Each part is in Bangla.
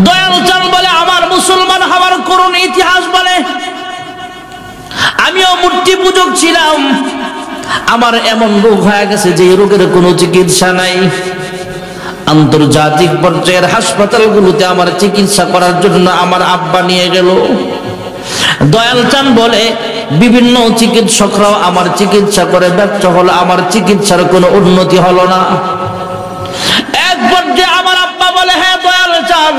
দয়াল চাঁদ বলে আমার মুসলমান হওয়ার করুণ ইতিহাস বলে আমিও মূর্তি পূজক ছিলাম, আমার এমন রোগ হয়ে গেছে যে রোগের কোনো চিকিৎসা নাই। আন্তর্জাতিক পর্যায়ের হাসপাতালগুলোতে আমার চিকিৎসা করার জন্য আমার আব্বা নিয়ে গেল। দয়াল চাঁদ বলে বিভিন্ন চিকিৎসকরাও আমার চিকিৎসা করে ব্যর্থ হলো, আমার চিকিৎসার কোনো উন্নতি হলো না। এক পর্যায়ে আমার আব্বা বলে হ্যাঁ দয়াল চাঁদ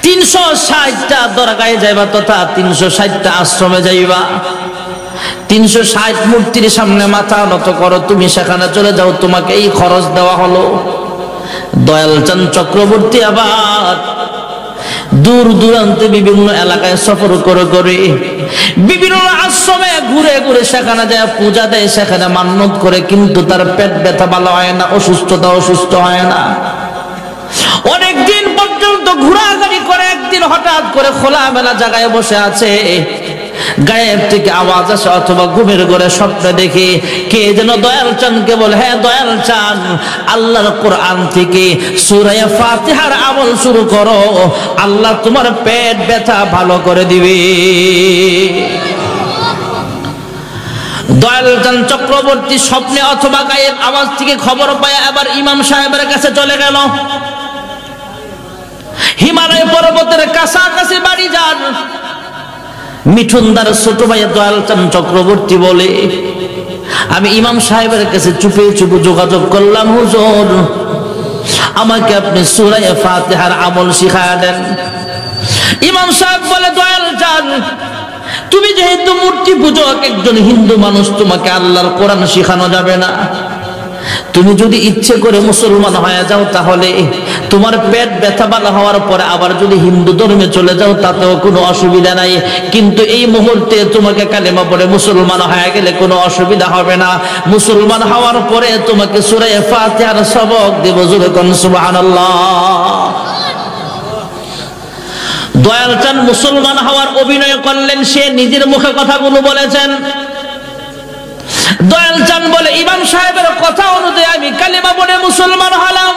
360টা দরগায় যাইবা তথা 360টা আশ্রমে যাইবা, 360 মূর্তির সামনে মাথা নত করো, তুমি সেখানে চলে যাও, তোমাকে এই খরচ দেওয়া হলো। দয়াল চাঁদ চক্রবর্তী আবার দূর দূরান্তে বিভিন্ন এলাকায় সফর করে করে বিভিন্ন আশ্রমে ঘুরে ঘুরে সেখানে যায় পূজা দেয়, সেখানে মান্যত করে, কিন্তু তার পেট ব্যথা ভালো হয় না, অসুস্থ হয় না। অনেকদিন পর্যন্ত ঘোরাঘুরি করে একদিন হঠাৎ করে খোলামেলা জায়গায় বসে আছে, গায়েব থেকে আওয়াজ আসে অথবা ঘুমের ঘরে স্বপ্নে দেখে কে যেন দয়াল চাঁদকে বলে হ্যাঁ দয়াল চাঁদ আল্লাহর কোরআন থেকে সূরা ফাতিহার আমল শুরু করো, আল্লাহ তোমার পেট ব্যথা ভালো করে দিবে। দয়াল চাঁদ চক্রবর্তী স্বপ্নে অথবা গায়েব আওয়াজ থেকে খবর পায় আবার ইমাম সাহেবের কাছে চলে গেল। হিমালয় পর্বতের কাছাকাছি বাড়ি যান। মিঠুনদার ছোট ভাই দয়াল চাঁদ চক্রবর্তী বলে আমি ইমাম সাহেবের কাছে চুপে চুপে যোগাযোগ করলাম, হুজুর আমাকে আপনি সূরা ফাতিহার আমল শিখায়া দেন। ইমাম সাহেব বলে দয়াল চাঁদ তুমি যেহেতু মূর্তি পূজক একজন হিন্দু মানুষ, তোমাকে আল্লাহর কোরআন শেখানো যাবে না। তুমি যদি ইচ্ছে করে মুসলমান হয়ে যাও তাহলে তোমার পেট ব্যথা ভালো হওয়ার পরে আবার যদি হিন্দু ধর্মে চলে যাও তাতেও কোনো অসুবিধা নাই, কিন্তু এই মুহূর্তে তোমাকে কালেমা পড়ে মুসলমান হয়ে গেলে কোনো অসুবিধা হবে না। মুসলমান হওয়ার পরে তোমাকে সূরা ফাতিহার সবক দেব, জোরে কোন সুবহানাল্লাহ। দয়াল চাঁদ মুসলমান হওয়ার অভিনয় করলেন, সে নিজের মুখে কথাগুলো বলেছেন। দয়াল চাঁদ বলে ইমাম সাহেবের কথা অনুযায়ী আমি কালেমা পড়ে মুসলমান হলাম,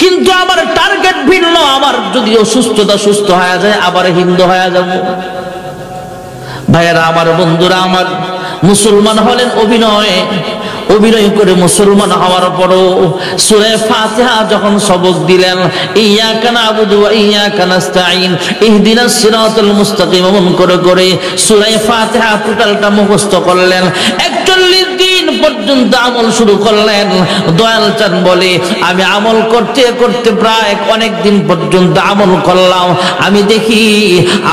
কিন্তু আমার টার্গেট ভিন্ন, আমার যদি অসুস্থতা সুস্থ হয়ে যায় আবার হিন্দু হয়ে যাব। ভাইয়েরা আমার, বন্ধুরা আমার, মুসলমান হলেন অভিনয় করে মুসলমান হওয়ার পরও সূরা ফাতিহা যখন সবক দিলেন ইয়াকা নাবুদু ওয়া ইয়াকা নাস্তাঈন ইহদিনাস সিরাতাল মুস্তাকিম এমন করে করে সূরা ফাতিহা টোটালটা মুখস্থ করলেন। 41 দিন পর্যন্ত আমল শুরু করলেন। দয়াল চাঁদ বলে আমি আমল করতে করতে প্রায় অনেক দিন পর্যন্ত আমল করলাম, আমি দেখি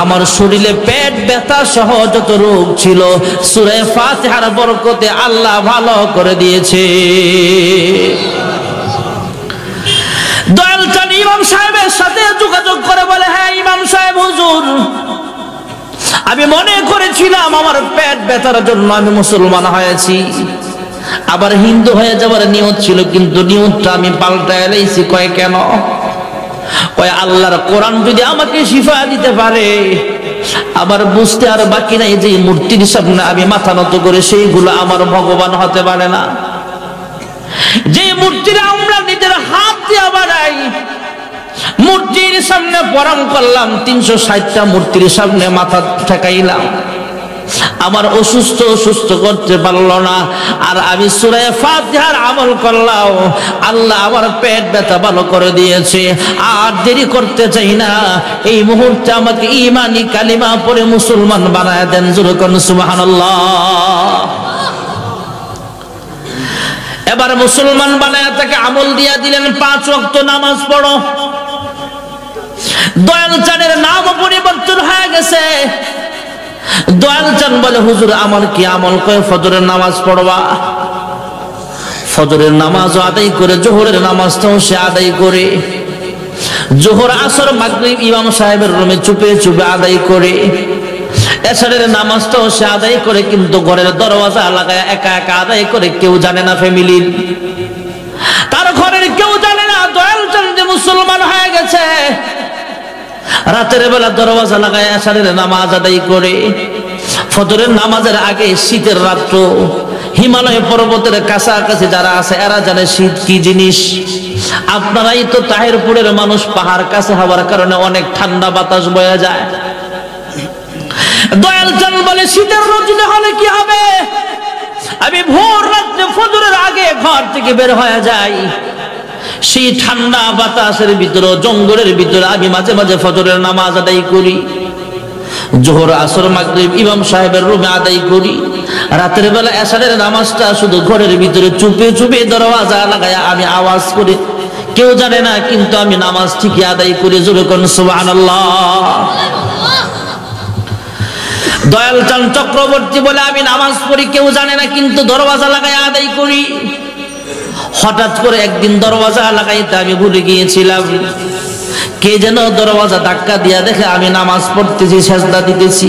আমার শরীরে পেট ব্যথা সহ যত রোগ ছিল সূরা ফাতিহার বরকতে আল্লাহ ভালো করে দিয়েছে। দয়াল চাঁদ ইমাম সাহেবের সাথে যোগাযোগ করে বলে হ্যাঁ ইমাম সাহেব হুজুর আমি মনে করেছিলাম আমার পেট ব্যথার জন্য আমি মুসলমান হয়েছি, আবার হিন্দু হয়ে যাবার নিয়ত ছিল, কিন্তু নিয়তটা আমি পাল্টায় এলাইছি। কয় কেন? কয় আল্লাহর কোরআন যদি আমাকে শিফা দিতে পারে আবার বুঝতে আর বাকি নাই যে মূর্তির সামনে আমি মাথা নত করে সেইগুলো আমার ভগবান হতে পারে না। যে মূর্তিরা আমরা নিজের হাত দিয়ে বানাই, মূর্তির সামনে প্রণাম করলাম, 360টা মূর্তির সামনে মাথা ঠেকাইলাম, আমার সুস্থ করতে পারলো না, আর আমি সূরা ফাতিহার আমল করলাম, আল্লাহ আমার পেট ব্যথা ভালো করে দিয়েছে। আর দেরি করতে চাই না, এই মুহূর্তে আমাকে ঈমানি কালিমা পড়ে মুসলমান বানায় দেন, জোরে কোন সুবহানাল্লাহ। এবার মুসলমান বানায় তাকে আমল দিয়া দিলেন 5 ওয়াক্ত নামাজ পড়ো। দয়াল চাঁদের নাম পরিবর্তন হয়ে গেছে। দয়াল চাঁদ বলে হুজুর আমার কি আমল? কয় ফজরের নামাজ পড়বা। ফজরের নামাজ আদায় করে জোহরের নামাজটাও সে আদায় করে, জোহর আসর মাগরিব ইমাম সাহেবের রুমে চুপে চুপে আদায় করে, এশারের নামাজটাও সে আদায় করে, কিন্তু ঘরের দরওয়াজা লাগায় একা একা আদায় করে, কেউ জানে না, ফ্যামিলির তার ঘরের কেউ জানে না দয়াল চাঁদ যে মুসলমান হয়ে গেছে। রাতের বেলা দরওয়াজা লাগায় এশারের নামাজ আদায় করে, ফজরের নামাজের আগে শীতের রাত্র হিমালয় পর্বতের কাছাকাছি যারা আছে এরা জানে শীত কি জিনিস। আপনারাই তো তাহিরপুরের মানুষ, পাহাড় কাছে হওয়ার কারণে অনেক ঠান্ডা বাতাস বয়ে যায়। দয়াল চাঁদ বলে শীতের রজনী হলে কি হবে, আমি ভোর রাত্রে ফজরের আগে ঘর থেকে বের হয়ে যাই, সেই ঠান্ডা বাতাসের ভিতরে জঙ্গলের ভিতরে আমি মাঝে মাঝে ফজরের নামাজ আদায় করি, জোহর আসর মাগরিব ইমাম সাহেবের রুমে আদায় করি, রাতের বেলা এশারের নামাজটা শুধু ঘরের ভিতরে চুপে চুপে দরওয়াজা লাগায়া আমি আওয়াজ করি, কেউ জানে না কিন্তু আমি নামাজ ঠিকই আদায় করি। জোরে কোন সুবহানাল্লাহ। দয়াল চাঁদ চক্রবর্তী বলে আমি নামাজ পড়ি, কেউ জানে না কিন্তু দরওয়াজা লাগায়া আদায় করি। হঠাৎ করে একদিন দরওয়াজা লাগাইতে আমি ভুলে গিয়েছিলাম, কে যেন দরওয়াজা ধাক্কা দিয়া দেখে আমি নামাজ পড়তেছি, সেজদা দিতেছি।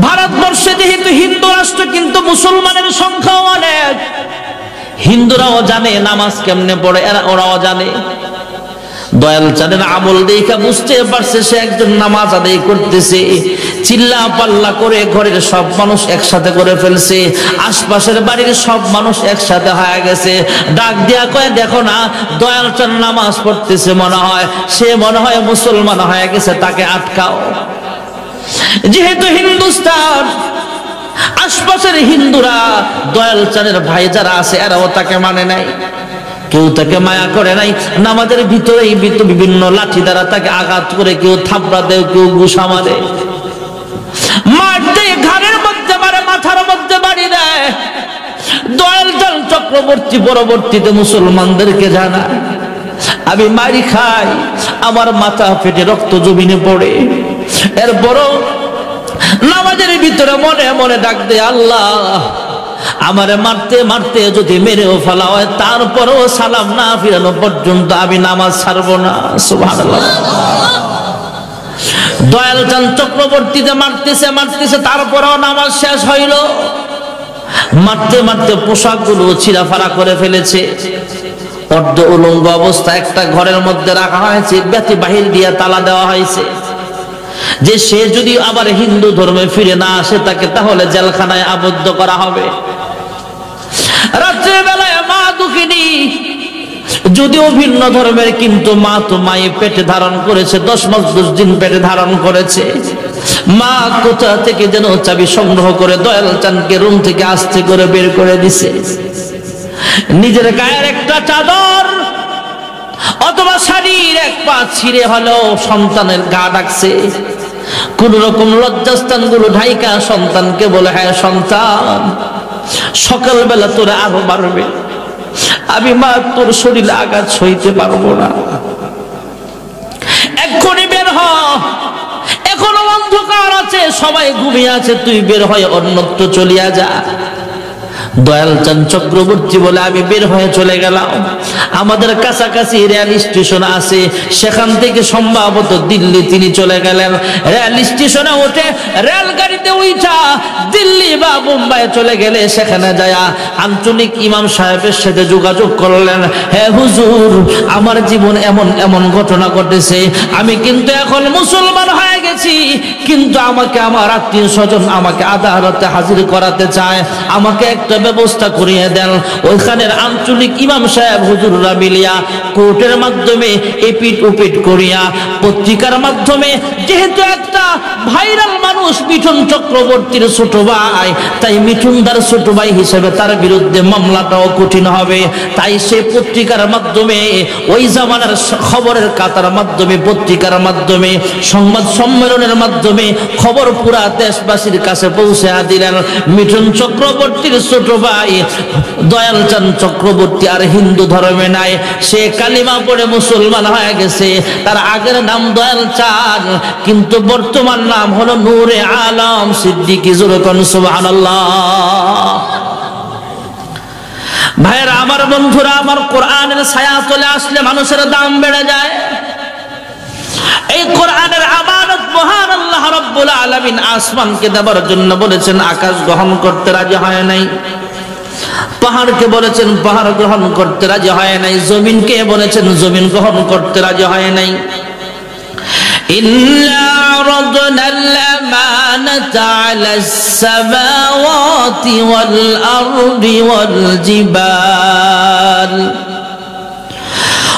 ভারতবর্ষে যেহেতু হিন্দু রাষ্ট্র কিন্তু মুসলমানের সংখ্যা অনেক, হিন্দুরাও জানে নামাজ কেমনে পড়ে, ওরাও জানে। দয়াল চাঁদের আমল দেখা বুঝতে পারছে সে একজন নামাজ আদায় করতেছে, চিল্লা পাল্লা করে ঘরের সব মানুষ একসাথে করে ফেলছে, আশপাশের বাড়ির সব মানুষ একসাথে হয়ে গেছে। ডাক দিয়া কয়ে দেখো না দয়াল চাঁদ নামাজ পড়তেছে, সে মনে হয় মুসলমান হয়ে গেছে, তাকে আটকাও। যেহেতু হিন্দুস্তান, আশপাশের হিন্দুরা দয়াল চাঁদের ভাই যারা আছে এরাও তাকে মানে নাই, কেউ তাকে মায়া করে নাই। নামাজের ভিতরেই বিভিন্ন লাঠি দ্বারা তাকে আঘাত করে, কেউ থাপড়া দেয়, কেউ ঘুষা মারে, মারতে ঘাড়ের মধ্যে মারে, মাথার মধ্যে বাড়ি দেয়। দয়াল চাঁদ চক্রবর্তী পরবর্তীতে মুসলমানদেরকে জানায় আমি মারি খাই, আমার মাথা ফেটে রক্ত জমিনে পড়ে। এরপরও নামাজের ভিতরে মনে মনে ডাক দেয় আল্লাহ আমারে মারতে মারতে যদি মেরেও ফেলা হয় তারপরেও সালাম না ফিরানো পর্যন্ত আমি নামাজ ছাড়বো না। সুবহানাল্লাহ। দয়াল চাঁদ চক্রবর্তীতে মারতেছে তারপরেও নামাজ শেষ হইল। মারতে মারতে পোশাকগুলো ছিঁড়াফাড়া করে ফেলেছে, অর্ধ উলঙ্গ অবস্থা একটা ঘরের মধ্যে রাখা হয়েছে, ব্যতি বাহির দিয়ে তালা দেওয়া হয়েছে যে সে যদি আবার হিন্দু ধর্মে ফিরে না আসে তাকে তাহলে জেলখানায় আবদ্ধ করা হবে। রাত্রের বেলায় মা দুঃখিনী, যদিও ভিন্ন ধর্মের কিন্তু মা তো মায়ে পেটে ধারণ করেছে, 10 মাস 10 দিন পেটে ধারণ করেছে। মা কোথা থেকে যেন চাবি সংগ্রহ করে দয়াল চাঁদকে রুম থেকে আস্তে করে বের করে দিছে। নিজের গায়ের একটা চাদর অথবা শাড়ির এক পা ছিঁড়ে হলেও সন্তানের গা ডাকছে, কোন রকম লজ্জাস্থান গুলো ঢাইকা সন্তানকে বলে হ্যাঁ সন্তান সকালবেলা তোরা আরো বাড়বে, আমি মা তোর শরীরে আঘাত সইতে পারবো না, এক্ষুনি বের হ, এখনো অন্ধকার আছে, সবাই ঘুমিয়ে আছে, তুই বের হয়ে অন্যত্র চলিয়া যা। দয়াল চাঁদ চক্রবর্তী বলে আমি বের হয়ে চলে গেলাম। আমাদের কাছাকাছি রেল স্টেশন আছে, সেখান থেকে সম্ভবত দিল্লি তিনি চলে গেলেন। রেল স্টেশনে উঠে রেলগাড়িতে উঠা দিল্লি বা মুম্বাই চলে গেলে সেখানে যায়া আঞ্চলিক ইমাম সাহেবের সাথে যোগাযোগ করলেন, হে হুজুর আমার জীবন এমন এমন ঘটনা ঘটেছে, আমি কিন্তু এখন মুসলমান হয়ে গেছি, কিন্তু আমাকে আমার আত্মীয় স্বজন আমাকে আদালতে হাজির করাতে চায়, আমাকে একটা ব্যবস্থা করিয়ে দেন। ওইখানের আঞ্চলিক ইমাম সাহেব হুজুররা মিলিয়া কোর্টের মাধ্যমে এপিট ওপিট করিয়া পত্রিকার মাধ্যমে, যেহেতু একটা ভাইরাল মানুষ মিঠুন চক্রবর্তীর ছোট ভাই, তাই মিঠুনদার ছোট ভাই হিসেবে তার বিরুদ্ধে মামলাটাও কঠিন হবে, তাই সে পত্রিকার মাধ্যমে ওই জামানার খবরের কাতার মাধ্যমে পত্রিকার মাধ্যমে সংবাদ সম্মেলনের মাধ্যমে খবর পুরা দেশবাসীর কাছে পৌঁছে দিলেন মিঠুন চক্রবর্তীর ছোট ভাই দয়াল চাঁদ চক্রবর্তী আর হিন্দু ধর্মে নাই, সে কালিমা পড়ে মুসলমান হয়ে গেছে। তার আগের নাম দয়াল চাঁদ কিন্তু বর্তমান নাম হলো নূরে আলম সিদ্দিকী। সুবহানাল্লাহ। ভাইরা আমার, বন্ধুরা আমার, কোরআনের ছায়া চলে আসলে মানুষের দাম বেড়ে যায়। এই কোরআনের আমানত মহান আল্লাহ রাব্বুল আলামিন আসমানকে দেবার জন্য বলেছেন, আকাশ গ্রহণ করতে রাজি হয় নাই। পাহাড়কে বলেছেন পাহাড় গ্রহণ করতে রাজি হয় নাই। জমিনকে বলেছেন জমিন গ্রহণ করতে রাজি হয় নাই। إنا عرضنا الأمانة على السماوات والأرض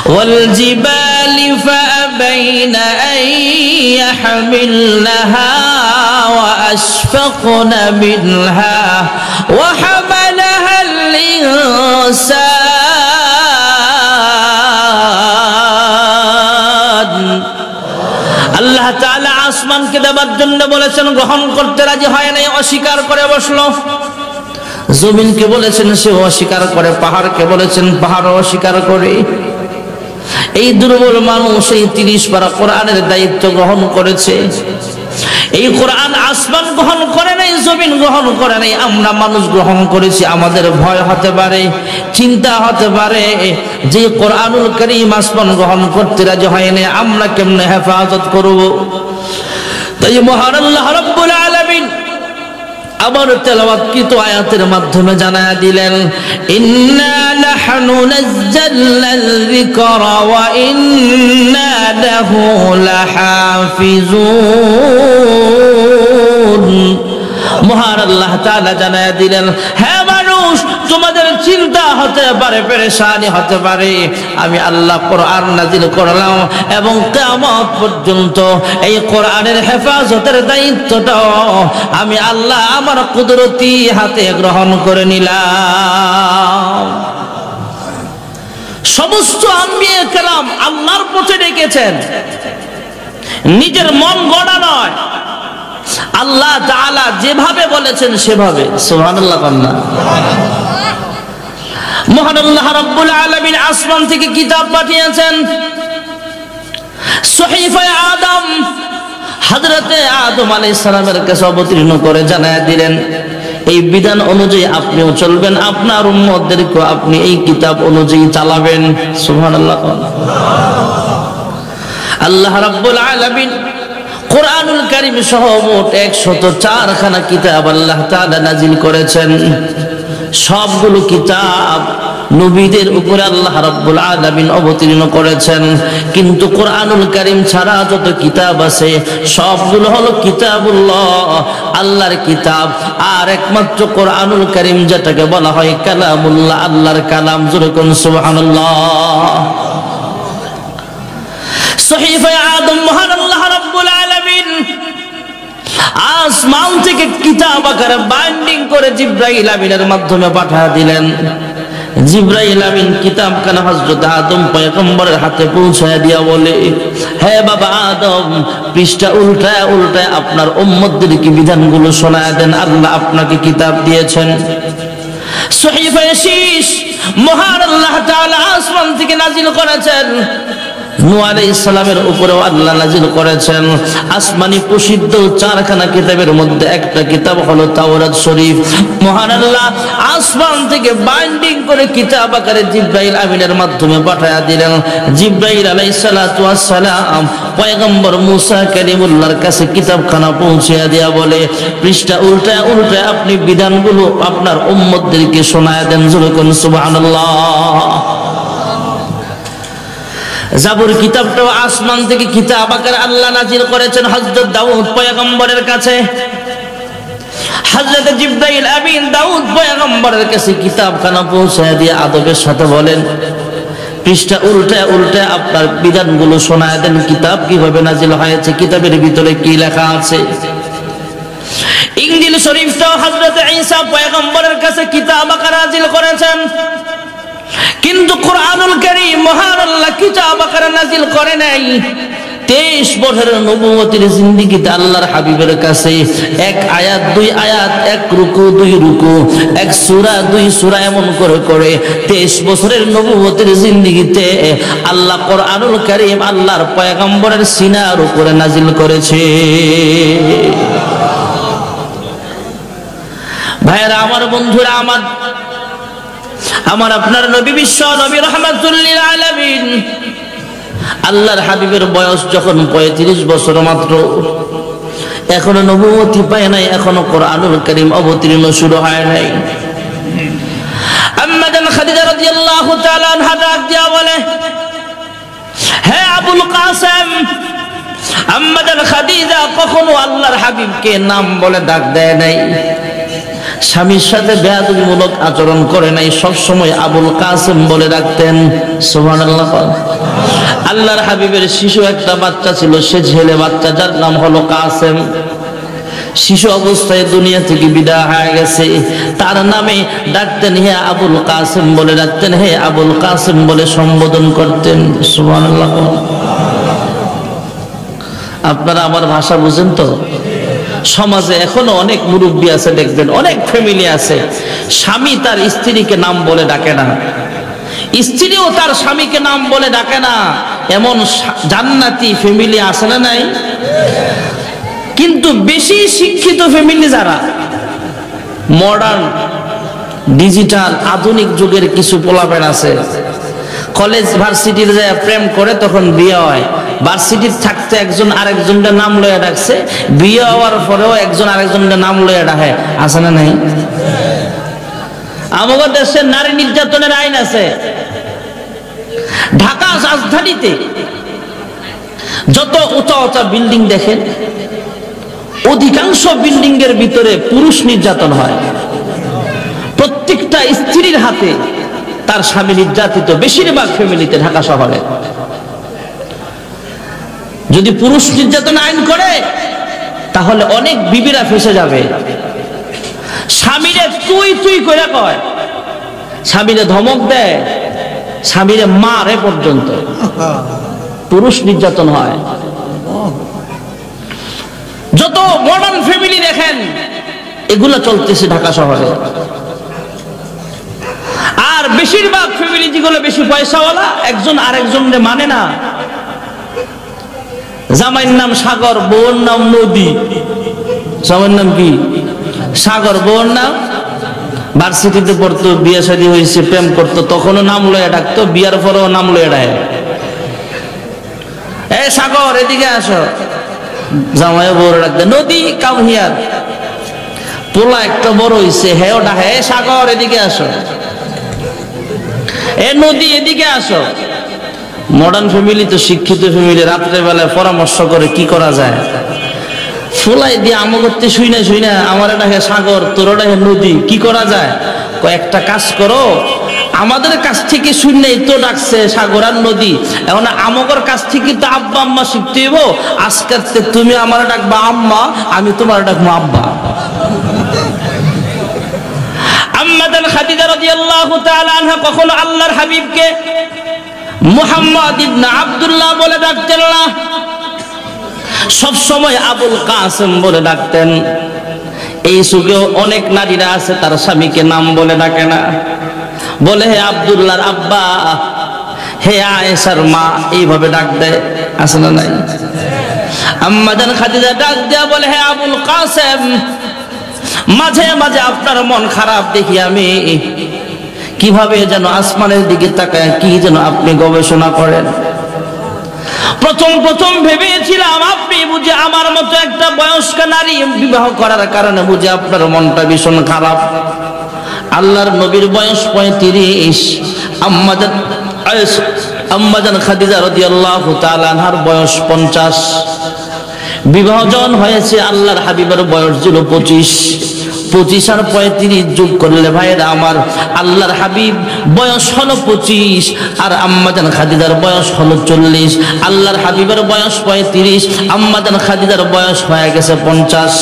والجبال فأبين أن يحملنها وأشفقن منها وحملها الإنسان আল্লাহ তাআলা আসমানকে দেবার জন্য বলেছেন, গ্রহণ করতে রাজি হয় নাই, অস্বীকার করে বসলো। জমিনকে বলেছেন, সে অস্বীকার করে। পাহাড়কে বলেছেন, পাহাড় অস্বীকার করে। এই দুর্বল মানুষ এই 30 পারা কোরআনের দায়িত্ব গ্রহণ করেছে। এই কোরআন আসমান গ্রহণ করে নাই, জমিন গ্রহণ করে নাই, আমরা মানুষ গ্রহণ করেছি। আমাদের ভয় হতে পারে, চিন্তা হতে পারে যে কোরআনুল কারীম আসমান গ্রহণ করতে রাজি হয়নি, আমরা কেমনে হেফাজত করব? তাই মহান আল্লাহ রাব্বুল আলামিন আবার তেলাওয়াতকৃত আয়াতের মাধ্যমে জানায়া দিলেন, ইন্না নাহনু নাযালনাল যিকরা ওয়া ইন্না লাহু লাহাফিজুন। মহান আল্লাহ তাআলা জানায়া দিলেন, হে মানুষ, তোমাদের চিন্তা হতে পারে, পেরেশানি হতে পারে, আমি আল্লাহ কোরআন নাযিল করলাম এবং কিয়ামত পর্যন্ত এই কোরআনের হেফাজতের দায়িত্বটাও আমি আল্লাহ আমার কুদরতি হাতে গ্রহণ করে নিলাম। সমস্ত আম্বিয়া কেরাম আল্লাহর পথে ডেকেছেন, নিজের মন গড়া নয়। আল্লাহ তাআলা যেভাবে বলেছেন সেভাবে। সুবহানাল্লাহ। মহান আল্লাহ রাব্বুল আলামিন আসমান থেকে কিতাব পাঠিয়েছেন। সহিফায়ে আদম হযরতে আদম আলাইহিস সালামের কাছে অবতীর্ণ করে জানায়া দিলেন, এই বিধান অনুযায়ী আপনিও চলবেন, আপনার উম্মতদেরকে আপনি এই কিতাব অনুযায়ী চালাবেন। সুবহানাল্লাহ। আল্লাহ রাব্বুল আলামিন কোরআনুল কারীম সহ মোট 104 খানা কিতাব আল্লাহ তাআলা নাযিল করেছেন। সবগুলো কিতাব নবীদের উপরে আল্লাহ রাব্বুল আলামিন অবতীর্ণ করেছেন, কিন্তু কোরআনুল কারীম ছাড়া যত কিতাব আছে সবগুলো হলো কিতাবুল্লাহ, আল্লাহর কিতাব। আর একমাত্র কোরআনুল কারীম যেটাকে বলা হয় কালামুল্লাহ, আল্লাহর কালাম। যেরকম সুবহানাল্লাহ। সহিফায়ে আদম মহান আল্লাহ রাব্বুল আলামিন আসমান থেকে কিতাব আকারে বাইন্ডিং করে জিবরাইল আমিনের মাধ্যমে পাঠিয়ে দিলেন। জিবরাইল আমিন কিতাবখানা হযরত আদম পয়গম্বরের হাতে পৌঁছায় দিয়া বলে, হে বাবা আদম, পৃষ্ঠা উল্টায় উল্টায় আপনার উম্মতদেরকে বিধানগুলো শোনায় দেন, আল্লাহ আপনাকে কিতাব দিয়েছেন। সহিফায়ে শীশ মহান আল্লাহ তাআলা আসমান থেকে নাযিল করেছেন। নূহ আলাইহিস সালামের উপরেও আল্লাহ নাযিল করেছেন। আসমানি প্রসিদ্ধ 4 খানা কিতাবের মধ্যে একটা কিতাব হলো তাওরাত শরীফ। মহান আল্লাহ আসমান থেকে বাইন্ডিং করে কিতাব আকারে জিবরাইল আমিনের মাধ্যমে পাঠিয়ে দিলেন। জিবরাইল আলাইহিস সালাতু ওয়াস সালাম পয়গম্বর মুসা কালিমুল্লাহর কাছে কিতাবখানা পৌঁছে দেয়া বলে, পৃষ্ঠা উল্টায় উল্টায় আপনি বিধানগুলো আপনার উম্মতদেরকে শোনায় দেন। যেরকম সুবহানাল্লাহ। জাবুর কিতাবটাও আসমান থেকে কিতাব আকারে আল্লাহ নাযিল করেছেন হযরত দাউদ পয়গম্বরের কাছে। হযরত জিবরাইল আমিন দাউদ পয়গম্বরের কাছে কিতাবখানা পৌঁছায় দিয়ে আদবের সাথে বলেন, পৃষ্ঠা উল্টায় উল্টায় আপনার বিধানগুলো শোনায় দেন, কিতাব কিভাবে নাযিল হয়েছে, কিতাবের ভিতরে কি লেখা আছে। ইনজিল শরীফটাও হযরত ঈসা পয়গম্বরের কাছে কিতাব আকারে নাযিল করেছেন, কিন্তু কোরআনুল কারীম মহান আল্লাহ কিতাব আকারে নাযিল করে নাই। 23 বছরের নবুয়তের জিন্দেগিতে আল্লাহর হাবিবের কাছে 1 আয়াত 2 আয়াত, 1 রুকু 2 রুকু, 1 সূরা 2 সূরা এমন করে করে 23 বছরের নবুয়তের জিন্দেগিতে আল্লাহ কোরআনুল কারীম আল্লাহর পয়গম্বরের সিনার উপরে নাযিল করেছে। ভাইরা আমার, বন্ধুরা আমার আপনার নবী বিশ্ব নবী রাহমাতুল লিল আলামিন আল্লাহর হাবিবের বয়স যখন 35 বছর মাত্র, এখনো নবুয়তি পায় নাই, এখনো কোরআনুল কারীম অবতীর্ণ শুরু হয় নাই। আম্মা জান খাদিজা রাদিয়াল্লাহু তাআলা আনহা ডাক দিয়া বলে, হে আবুল কাসেম, আম্মা জান খাদিজা কখনো আল্লাহর হাবিবকে নাম বলে ডাক দেয় নাই, স্বামীর সাথে বেয়াদবিমূলক আচরণ করে নাই, সব সময় আবুল কাসেম বলে ডাকতেন। সুবহানাল্লাহ। আল্লাহর হাবিবের শিশু একটা বাচ্চা ছিল, সে ছেলে বাচ্চা, যার নাম হলো কাসেম। শিশু অবস্থায় দুনিয়া থেকে বিদায় হয়ে গেছে, তার নামে ডাকতেন হে আবুল কাসেম বলে ডাকতেন, হে আবুল কাসেম বলে সম্বোধন করতেন। সুবহানাল্লাহ। আপনারা আমার ভাষা বুঝেন তো? সমাজে এখনো অনেক মুরব্বী আছে, দেখবেন অনেক ফ্যামিলি আছে, স্বামী তার স্ত্রীকে নাম বলে ডাকে না, স্ত্রীও তার স্বামীকে নাম বলে ডাকে না। এমন জান্নাতি ফ্যামিলি আছে না নাই? কিন্তু বেশি শিক্ষিত ফ্যামিলি যারা, মডার্ন ডিজিটাল আধুনিক যুগের কিছু পোলাপেন আছে, কলেজ ভার্সিটির যায় প্রেম করে, তখন বিয়ে হয়, ভার্সিটির থাকতে একজন আরেকজনের নাম লইয়া ডাকছে, বিয়ে হওয়ার পরেও একজন আরেকজনের নাম লইয়া ডাকে, আছে না নাই? আমাদের দেশে নারী নির্যাতনের আইন আছে। ঢাকা রাজধানীতে যত উঁচা উঁচা বিল্ডিং দেখেন, অধিকাংশ বিল্ডিং এর ভিতরে পুরুষ নির্যাতন হয়। প্রত্যেকটা স্ত্রীর হাতে তার স্বামী নির্যাতিত, বেশিরভাগ ফ্যামিলিতে ঢাকা শহরে। যদি পুরুষ নির্যাতন আইন করে তাহলে অনেক বিবিরা ফেসে যাবে। স্বামীরে তুই তুই করে কয়, স্বামীরে ধমক দেয়, স্বামীরে মারে পর্যন্ত। পুরুষ নির্যাতন হয়। যত মডার্ন ফ্যামিলি দেখেন, এগুলো চলতেছে ঢাকা শহরে। আর বেশিরভাগ ফ্যামিলি যেগুলো বেশি পয়সাওয়ালা, একজন আরেকজনকে মানে না। জামাইয়ের নাম সাগর, বউর নাম নদী। জামাইয়ের নাম কি? সাগর, বউর নাম। ভার্সিটিতে পড়তো, বিয়ে শাদী হয়েছে, প্রেম করতো, তখনও নাম লয়ে ডাকতো, বিয়ার পরেও নাম লয়ে ডাকে। এ সাগর এদিকে আসো, জামাই বউর ডাকতে নদী কাম হিয়ার। পোলা একটা বড় হইছে, হেও ডাকে এ সাগর এদিকে আসো, এ নদী এদিকে আসো। মডার্ন ফ্যামিলি তো শিক্ষিত ফ্যামিলি, রাত্রে বেলায় পরামর্শ করে কি করা যায়। ফুলাই দিয়ে আমো করতে শুই না আমার ডাকে সাগর, তোর ডাকে নদী, কি করা যায়? কয়েকটা কাজ করো, আমাদের কাছ থেকে শুনলেই তো ডাকছে সাগর আর নদী, এখন আমগর কাছ থেকে তো আব্বা আম্মা শিখতে হইব। আজকে তুমি আমার ডাকবা আম্মা, আমি তোমার ডাকবো আব্বা। আম্মা জান খাদিজা রাদিয়াল্লাহু তাআলা আনহা কখনো আল্লাহর হাবিবকে মুহাম্মদ ইবনে আব্দুল্লাহ বলে ডাকতেন না, সব সময় আবুল কাসেম বলে ডাকতেন। এই যুগেও অনেক নারীরা আছে তার স্বামীকে নাম বলে ডাকে না, বলে হে আব্দুল্লাহর আব্বা, হে আয়েশার মা, এইভাবে ডাক দেয়, আছে না নাই? আম্মা জান খাদিজা ডাক দেয়া বলে হে আবুল কাসেম, মাঝে মাঝে আপনার মন খারাপ দেখি আমি, কিভাবে যেন আসমানের দিকে তাকায় কি যেন আপনি গবেষণা করেন। প্রথম ভেবেছিলাম আপনি বুঝে আমার মতো একটা বয়স্ক নারী বিবাহ করার কারণে বুঝে আপনার মনটা ভীষণ খারাপ। আল্লাহর নবীর বয়স 35, আম্মা জান খাদিজা রাদিয়াল্লাহু তাআলা আনহার বয়স 50। বিবাহ যখন হয়েছে আল্লাহর হাবিবের বয়স ছিল 25 আর 35 যোগ করলে ভাইরা আমার, আল্লাহর হাবিব বয়স হলো 25 আর আম্মা জান খাদিজার বয়স হলো 40। আল্লাহর হাবিবের বয়স 35, আম্মা জান খাদিজার বয়স হয়ে গেছে 50।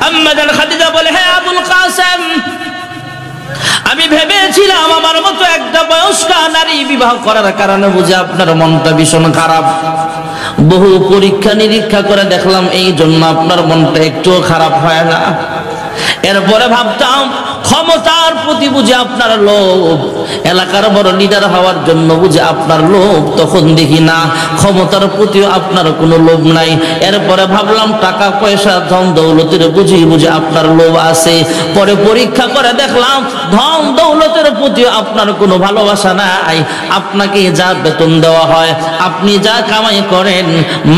আম্মা জান খাদিজা বলে হে আবুল কাসেম, আমি ভেবেছিলাম আমার মতো একটা বয়স্কা নারী বিবাহ করার কারণে বুঝে আপনার মনটা ভীষণ খারাপ। বহু পরীক্ষা নিরীক্ষা করে দেখলাম এই জন্য আপনার মনটা একটুও খারাপ হয় না। এরপরে ভাবতাম ক্ষমতার প্রতি বুঝে আপনার লোভ, এলাকার বড় লিডার হওয়ার জন্য বুঝে আপনার লোভ, তখন দেখি না ক্ষমতার প্রতিও আপনার কোনো লোভ নাই। এরপরে ভাবলাম টাকা পয়সা ধন দৌলতের বুঝে আপনার লোভ আছে। পরে পরীক্ষা করে দেখলাম ধন দৌলতের প্রতিও আপনার কোনো ভালোবাসা নাই। আপনাকে যা বেতন দেওয়া হয়, আপনি যা কামাই করেন,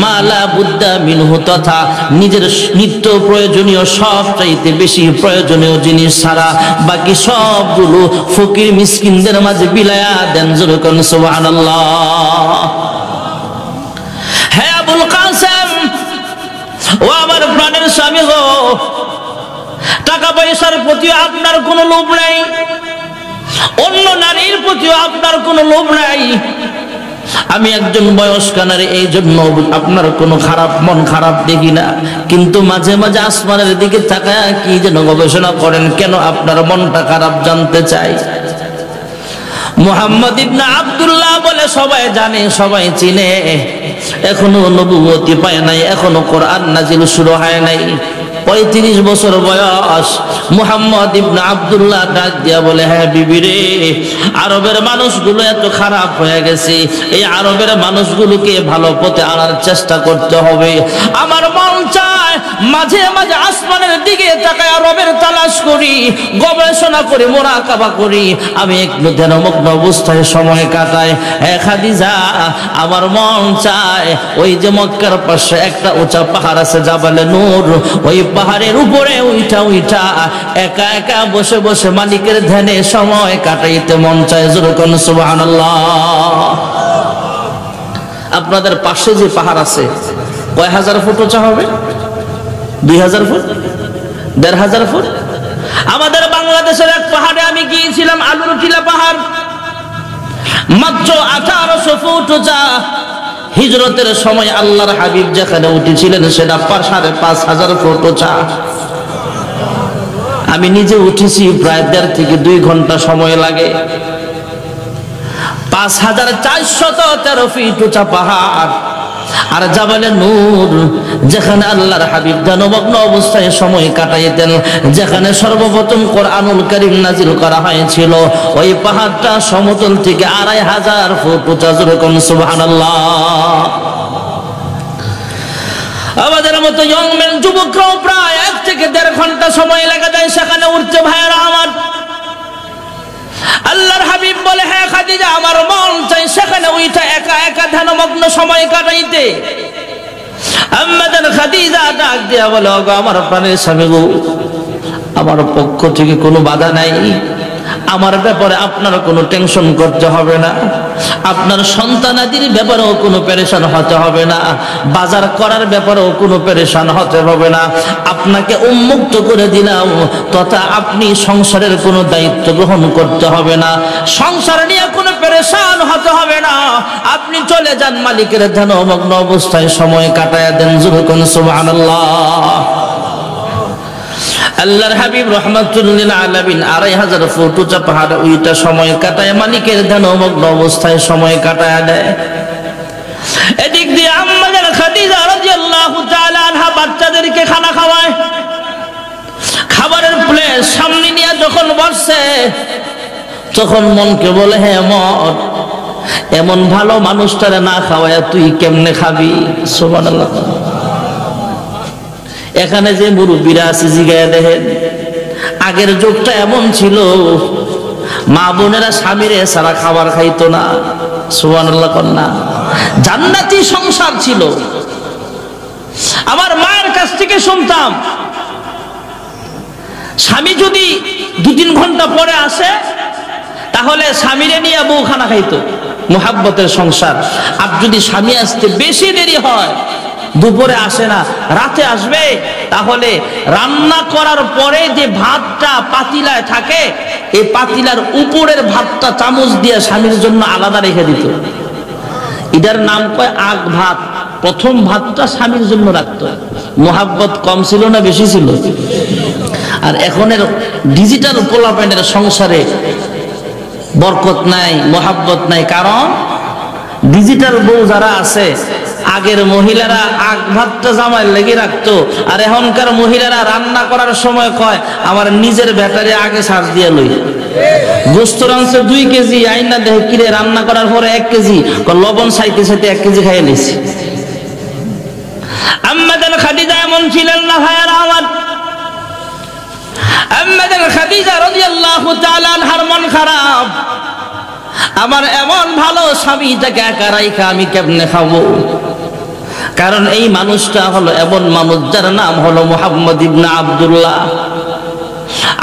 মালা বুদ্ধা মিনহু, তথা নিজের নিত্য প্রয়োজনীয় সবচাইতে বেশি প্রয়োজনীয় জিনিস ছাড়া বাকি সবগুলো ফকির মিসকিনদের মাঝে বিলায়া দেন। জোরে কোন সুবহানাল্লাহ। হ্যাঁ আবুল কাসেম, ও আমার প্রাণের স্বামী গো, টাকা পয়সার প্রতি আপনার কোনো লোভ নাই, অন্য নারীর প্রতিও আপনার কোনো লোভ নাই। আমি একজন বয়স্ক নারী, এই জন্য আপনার কোনো খারাপ মন খারাপ দেখি না, কিন্তু মাঝে মাঝে আসমানের দিকে তাকায় কি যেন গবেষণা করেন, কেন আপনার মনটা খারাপ জানতে চাই। মুহাম্মদ ইবনে আব্দুল্লাহ বলে সবাই জানে, সবাই চিনে, এখনো নবুয়তি পায় নাই, এখনো কোরআন নাজিল শুরু হয় নাই। 35 বছর বয়স। মুহাম্মদ ইবনে আব্দুল্লাহ ডাক দিয়া বলে, হ্যাঁ বিবি রে, আরবের মানুষগুলো এত খারাপ হয়ে গেছে, এই আরবের মানুষগুলোকে ভালো পথে আনার চেষ্টা করতে হবে। আমার মন চায় মাঝে মাঝে আসমানের দিকে তাকায় আরবের তালাশ করি, গবেষণা করি, মুরাকাবা করি, আমি একটু ধ্যানমগ্ন অবস্থায় সময় কাটাই। হ্যাঁ খাদিজা, আমার মন চায় ওই যে মক্কার পাশে একটা উঁচা পাহাড় আছে জাবালে নূর, ওই পাহাড়ের উপরে উঠা উঠা একা একা বসে বসে মালিকের ধ্যানে সময় কাটাইতে মন চায়। যেরকম সুবহানাল্লাহ। আপনাদের পাশে যে পাহাড় আছে কয় হাজার ফুট উঁচা হবে? 2000 ফুট, 1500 ফুট। আমাদের বাংলাদেশের এক পাহাড়ে আমি গিয়েছিলাম, আলুর টিলা পাহাড়, মাত্র 1800 ফুট উঁচা। হিজরতের সময় আল্লাহর হাবিব যেখানে উঠেছিলেন সেটা 5500 ফুট উঁচা। আমি নিজে উঠেছি, প্রায় 1.5 থেকে 2 ঘন্টা সময় লাগে। 5413 ফিট উঁচা পাহাড়। আর জাবালে নূর, যেখানে আল্লাহর হাবিব ধ্যানমগ্ন অবস্থায় সময় কাটাইতেন, যেখানে সর্বপ্রথম কোরআনুল কারীম নাজিল করা হয়েছিল, ওই পাহাড়টা সমতল থেকে 2500 ফুট উঁচা। যেরকম সুবহানাল্লাহ। আমাদের মতো ইয়ংম্যান যুবকরাও প্রায় 1 থেকে 1.5 ঘন্টা সময় লেগে যায় সেখানে উঠতে। ভাইয়েরা আমার, আল্লাহর হাবিব বলে, হ্যাঁ খাদিজা, আমার মন চাই সেখানে উঠা একা একা ধ্যানমগ্ন সময় কাটাইতে। আম্মাজান খাদিজা ডাক দিয়া বলে, ওগো আমার প্রাণের স্বামী গো, আমার পক্ষ থেকে কোনো বাধা নাই, আমার ব্যাপারে আপনার কোনো টেনশন করতে হবে না, আপনার সন্তানাদির ব্যাপারেও কোনো পেরেশান হতে হবে না, বাজার করার ব্যাপারেও কোনো পেরেশান হতে হবে না, আপনাকে উন্মুক্ত করে দিলাম, তথা আপনি সংসারের কোনো দায়িত্ব গ্রহণ করতে হবে না, সংসার নিয়ে কোনো পেরেশান হতে হবে না, আপনি চলে যান মালিকের ধ্যানমগ্ন অবস্থায় সময় কাটায়া দেন। যুবকন সুবহানাল্লাহ। আল্লাহর হাবিব রাহমাতুল লিল আলামিন 2500 ফুট উঁচা পাহাড়ে ওইটা সময় কাটায় মালিকের ধ্যানমগ্ন অবস্থায় সময় কাটায় দেয়। এদিক দিয়ে আম্মা জান খাদিজা রাদিয়াল্লাহু তাআলা আনহা বাচ্চাদেরকে খানা খাওয়ায়। খাবারের প্লেট সামনে নিয়ে যখন বসছে, তখন মনকে বলে, হ্যাঁ মন, এমন ভালো মানুষটারে না খাওয়ায় তুই কেমনে খাবি? সুবহানাল্লাহ। এখানে যে মুরব্বীরা আছে জিগায়া দেখেন, আগের যুগটা এমন ছিল, মা বোনেরা স্বামীরে সারা খাবার খাইতো না। সুবহানাল্লাহ কন্যা, জান্নাতি সংসার ছিল। আমার মায়ের কাছ থেকে শুনতাম, স্বামী যদি 2-3 ঘন্টা পরে আসে, তাহলে স্বামীরে নিয়ে বউ খানা খাইতো, মুহাব্বতের সংসার। আর যদি স্বামী আসতে বেশি দেরি হয়, দুপুরে আসে না, রাতে আসবে, তাহলে রান্না করার পরে যে ভাতটা পাতিলায় থাকে, এই পাতিলার উপরের ভাতটা চামচ দিয়ে স্বামীর জন্য আলাদা রেখে দিত। এটার নাম কয় আগ ভাত। প্রথম ভাতটা স্বামীর জন্য রাখত। মুহাব্বত কম ছিল না বেশি ছিল? আর এখনের ডিজিটাল পোলাপাইনের সংসারে বরকত নাই, মুহাব্বত নাই। কারণ ডিজিটাল বউ যারা আছে, আগের মহিলারা আগ ভাতটা জামাই লেগে রাখতো, আর এখনকার মহিলারা রান্না করার সময় কয়, আমার নিজের ব্যাটারি আগে চার্জ দিয়ে লই। গোস্ত রাঁধছে 2 কেজি, আইনা দেখে কিরে রান্না করার পরে 1 কেজি, লবণ চাইতে চাইতে 1 কেজি খাইয়ে নিছি। আম্মা জান খাদিজা এমন ছিলেন না ভাইয়ারা আমার। আম্মা জান খাদিজা রাদিয়াল্লাহু তাআলা আনহার মন খারাপ, আমার এমন ভালো স্বামীটাকে একা রাইখা আমি কেমনে খাবো? কারণ এই মানুষটা হলো এমন মানুষ যার নাম হলো মুহাম্মদ ইবনে আব্দুল্লাহ।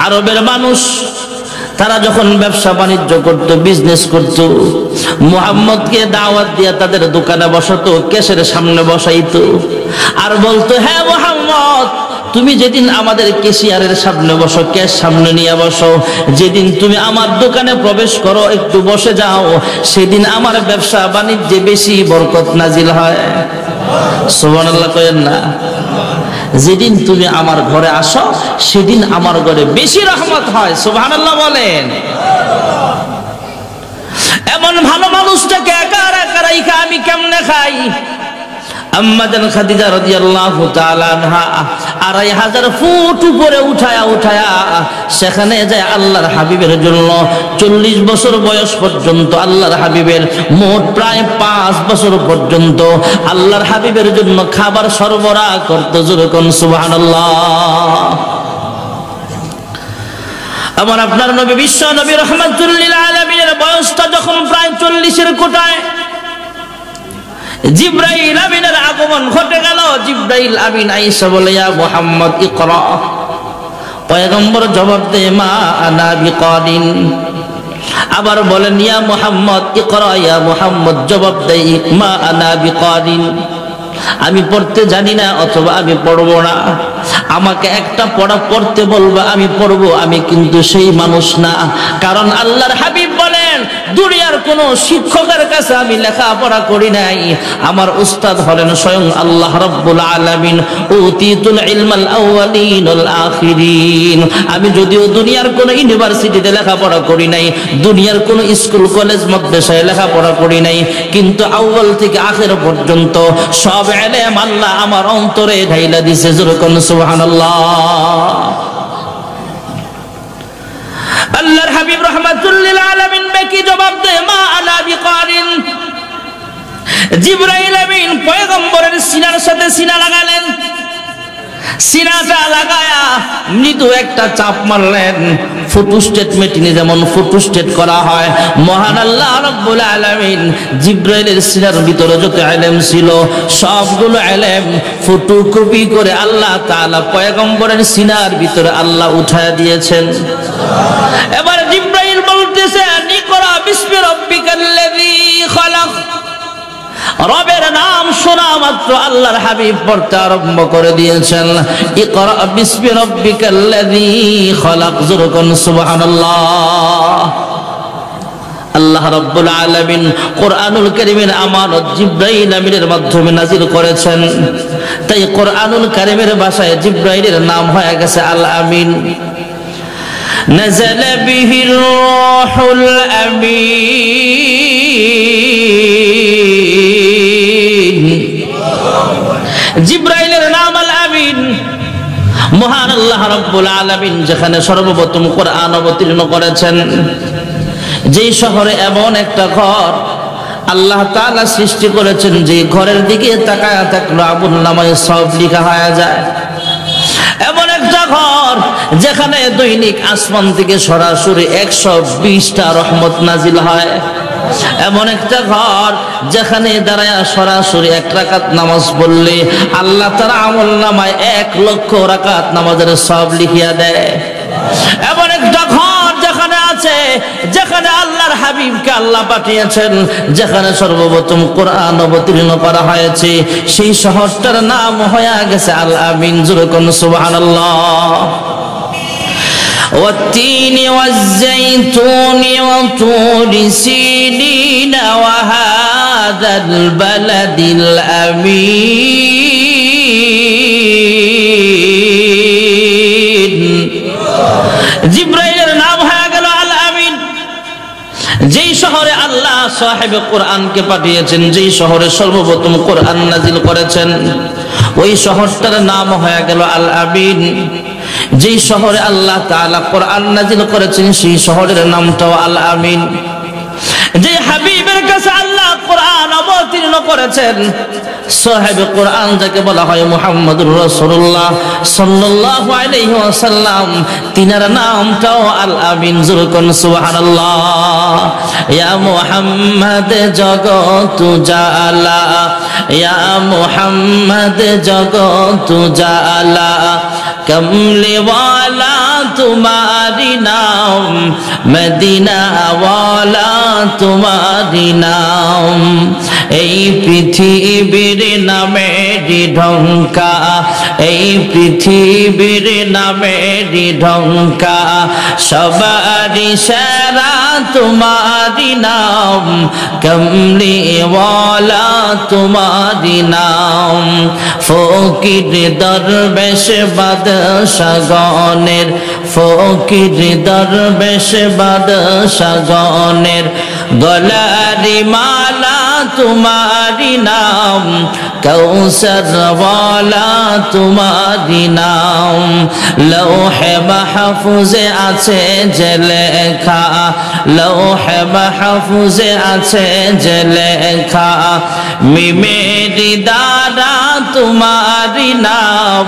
আরবের মানুষ তারা যখন ব্যবসা বাণিজ্য করত, বিজনেস করত, মুহাম্মদকে দাওয়াত দিয়ে তাদের দোকানে বসাতো, ক্যাশের সামনে বসাইতো আর বলতো, হ্যাঁ মুহাম্মদ, তুমি যেদিন আমাদের ক্যাশিয়ারের সামনে বসো, ক্যাশ সামনে নিয়ে বসো, যেদিন তুমি আমার দোকানে প্রবেশ করো, একটু বসে যাও, সেদিন আমার ব্যবসা বাণিজ্যে বেশি বরকত নাজিল হয়। সুবহানাল্লাহ কইেন না? যেদিন তুমি আমার ঘরে আসো, সেদিন আমার ঘরে বেশি রহমত হয়। সুবহানাল্লাহ বলেন। এমন ভালো মানুষটাকে একা একা রাইখা আমি কেমনে খাই? আম্মা জান খাদিজা রাদিয়াল্লাহু তাআলা আনহা ২৫০০ ফুট উপরে উঠায়া সেখানে যায় আল্লাহর হাবিবের জন্য ৪০ বছর বয়স পর্যন্ত আল্লাহর হাবিবের, মোট প্রায় ৫ বছর পর্যন্ত আল্লাহর হাবিবের জন্য খাবার সরবরাহ করত। জোরে কোন সুবহানাল্লাহ। আমার আপনার নবী, বিশ্ব নবী রাহমাতুল লিল আলামিনের বয়সটা যখন প্রায় ৪০-এর কোটায়, জিবরাইল আমিনের আগমন ঘটে গেল। জিবরাইল আমিন আয়েশা বলে, ইয়া মুহাম্মদ ইকরা। পয়গম্বর জবাব দেয়, মা আনা বিকারিন। আবার বলেন, ইয়া মুহাম্মদ ইকরা। ইয়া মুহাম্মদ জবাব দেয়, মা আনা বিকারিন, আমি পড়তে জানি না, অথবা আমি পড়বো না। আমাকে একটা পড়া পড়তে বলবা, আমি পড়বো, আমি কিন্তু সেই মানুষ না। কারণ আল্লাহর হাবিব বলেন, দুনিয়ার কোন শিক্ষকের কাছে আমি লেখাপড়া করি নাই, আমার উস্তাদ হলেন স্বয়ং আল্লাহ রাব্বুল আলামিন। উতিতুল ইলমাল আউয়ালিন ওয়াল আখিরিন। আমি যদিও দুনিয়ার কোন ইউনিভার্সিটিতে লেখাপড়া করি নাই, দুনিয়ার কোন স্কুল কলেজ মাদ্রাসায় লেখাপড়া করি নাই, কিন্তু আউয়াল থেকে আখির পর্যন্ত সব ইলম আল্লাহ আমার অন্তরে ঢাইলা দিয়েছে। জোরে কোন সুবহানাল্লাহ। আল্লাহর হাবিব রাহমাতুল লিল আলামিন কি জবাব দেয়, মা আনা বিকারিন। জিবরাইল আমিন পয়গম্বরের সিনার সাথে সিনা লাগালেন, সিনাটা লাগায়া মৃদু একটা চাপ মারলেন। ফটো স্টেটমেন্ট যেমন ফটো স্টেট করা হয়, মহান আল্লাহ রাব্বুল আলামিন জিবরাইলের সিনার ভিতরে যত ইলম ছিল সবগুলো ইলম ফটোকপি করে আল্লাহ তাআলা পয়গম্বরের সিনার ভিতরে আল্লাহ উঠায়া দিয়েছেন। এবার জিবরাইল বলতেছে, ইকরা বিসমি রাব্বিকাল্লাযী খালাক। রবের নাম শোনা মাত্র আল্লাহর হাবিব পড়তে আরম্ভ করে দিয়েছেন, ইকরা বিসমি রাব্বিকাল্লাযী খালাক। জোরে কোন সুবহানাল্লাহ। আল্লাহ রাব্বুল আলামিন কোরআনুল কারীমের আমানত জিবরাইল আমিনের মাধ্যমে নাযিল করেছেন। তাই কোরআনুল কারীমের ভাষায় জিবরাইলের নাম হয়ে গেছে আল আমিন। নাযালা বিহির রূহুল আমিন। জিবরাইলের নাম আল আমিন। মহান আল্লাহ রাব্বুল আলামিন যেখানে সর্বপ্রথম কোরআন অবতীর্ণ করেছেন, যেই শহরে এমন একটা ঘর আল্লাহ তাআলা সৃষ্টি করেছেন, যে ঘরের দিকে তাকায়া থাকলে আমুলনামায় সব লেখা হয়ে যায়, এমন একটা ঘর যেখানে দৈনিক আসমান থেকে সরাসরি ১২০টা রহমত নাজিল হয়, এমন একটা ঘর যেখানে দাঁড়ায় সরাসরি ১ রাকাত নামাজ পড়লে আল্লাহ তাআলা আমলনামায় ১,০০,০০০ রাকাত নামাজের সব লিখিয়া দেয়, এমন একটা ঘর যেখানে আছে, যেখানে আল্লাহর হাবিবকে আল্লাহ পাঠিয়েছেন, যেখানে সর্বপ্রথম কোরআন অবতীর্ণ করা হয়েছে, সেই শহরটার নাম হয়ে গেছে আল আমিন। জোরে কোন সুবহানাল্লাহ। والتين والزيتون وطور سينين وهذا البلد الأمين। জিবরাইলের নাম হয়ে গেল আল আমিন। যেই শহরে আল্লাহ সাহেব কোরআনকে পাঠিয়েছেন, যেই শহরে সর্বপ্রথম কোরআন নাজিল করেছেন, ওই শহরটার নাম হয়ে গেল আল আমিন। যেই শহরে আল্লাহ তাআলা কোরআন নাজিল করেছেন, সেই শহরের নামটাও আল আমিন। যে হাবিবের কাছে আল্লাহ কোরআন অবতীর্ণ করেছেন, সাহেবে কোরআন যাকে বলা হয় মুহাম্মদুর রাসূলুল্লাহ সাল্লাল্লাহু আলাইহি ওয়াসাল্লাম, তিনার নামটাও আল আমিন। জোরে কোন সুবহানাল্লাহ। ইয়া মুহাম্মদ জগত জালা, ইয়া মুহাম্মদ জগত জালা, कमले वाला तुम्हारी नाम, मदीना वाला तुम्हारी नाम। এই পৃথিবীর নামেরই ঢঙ্কা, এই পৃথিবীর নামেরই ঢঙ্কা, সবারই সেরা তোমারি নাম, কমলি ওয়ালা তোমারি নাম। ফকির দরবেশ বাদশাগণের, ফকির দরবেশ বাদশাগণের গলারি মালা तुम्हारी नाम, कौसर वाला तुम्हारी नाम। लौहे महफूजे आछे जे लेखा, लौहे महफूजे आछे जे लेखा, मिमेरी दादा तुम्हारी नाम।